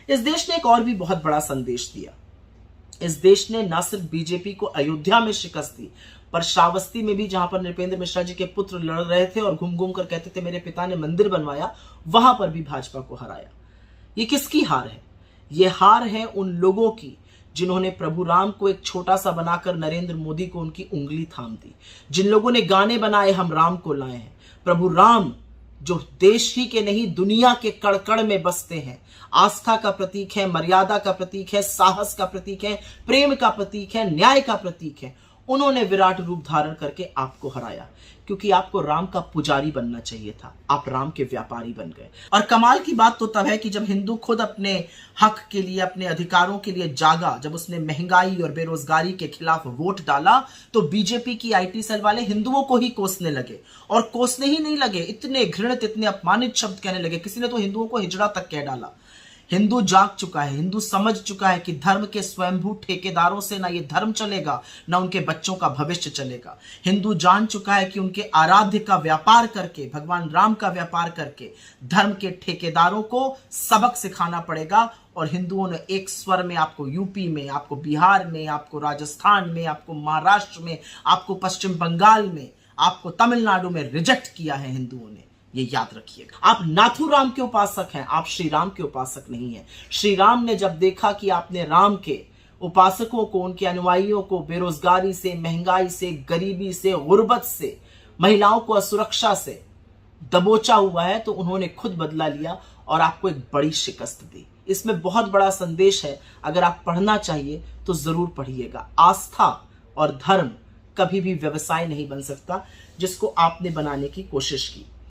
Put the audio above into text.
इस देश ने एक और भी बहुत बड़ा संदेश दिया। इस देश ने न सिर्फ बीजेपी को अयोध्या में शिकस्त दी, पर श्रावस्ती में भी, जहां पर नृपेंद्र मिश्रा जी के पुत्र लड़ रहे थे और घूम घूम कर कहते थे मेरे पिता ने मंदिर बनवाया, वहां पर भी भाजपा को हराया। ये किसकी हार है? ये हार है उन लोगों की जिन्होंने प्रभु राम को एक छोटा सा बनाकर नरेंद्र मोदी को उनकी उंगली थाम दी, जिन लोगों ने गाने बनाए हम राम को लाए हैं। प्रभु राम जो देश ही के नहीं दुनिया के कण कण में बसते हैं, आस्था का प्रतीक है, मर्यादा का प्रतीक है, साहस का प्रतीक है, प्रेम का प्रतीक है, न्याय का प्रतीक है, उन्होंने विराट रूप धारण करके आपको हराया। क्योंकि आपको राम का पुजारी बनना चाहिए था, आप राम के व्यापारी बन गए। और कमाल की बात तो तब है कि जब हिंदू खुद अपने हक के लिए, अपने अधिकारों के लिए जागा, जब उसने महंगाई और बेरोजगारी के खिलाफ वोट डाला, तो बीजेपी की आईटी सेल वाले हिंदुओं को ही कोसने लगे। और कोसने ही नहीं लगे, इतने घृणित, इतने अपमानित शब्द कहने लगे। किसी ने तो हिंदुओं को हिजड़ा तक कह डाला। हिंदू जाग चुका है, हिंदू समझ चुका है कि धर्म के स्वयंभू ठेकेदारों से ना ये धर्म चलेगा, ना उनके बच्चों का भविष्य चलेगा। हिंदू जान चुका है कि उनके आराध्य का व्यापार करके, भगवान राम का व्यापार करके धर्म के ठेकेदारों को सबक सिखाना पड़ेगा। और हिंदुओं ने एक स्वर में आपको यूपी में, आपको बिहार में, आपको राजस्थान में, आपको महाराष्ट्र में, आपको पश्चिम बंगाल में, आपको तमिलनाडु में रिजेक्ट किया है हिंदुओं ने। ये याद रखिएगा। आप नाथुराम के उपासक हैं, आप श्री राम के उपासक नहीं हैं। श्री राम ने जब देखा कि आपने राम के उपासकों को, उनके अनुयायियों को बेरोजगारी से, महंगाई से, गरीबी से, गुर्बत से, महिलाओं को असुरक्षा से दबोचा हुआ है, तो उन्होंने खुद बदला लिया और आपको एक बड़ी शिकस्त दी। इसमें बहुत बड़ा संदेश है, अगर आप पढ़ना चाहिए तो जरूर पढ़िएगा। आस्था और धर्म कभी भी व्यवसाय नहीं बन सकता, जिसको आपने बनाने की कोशिश की।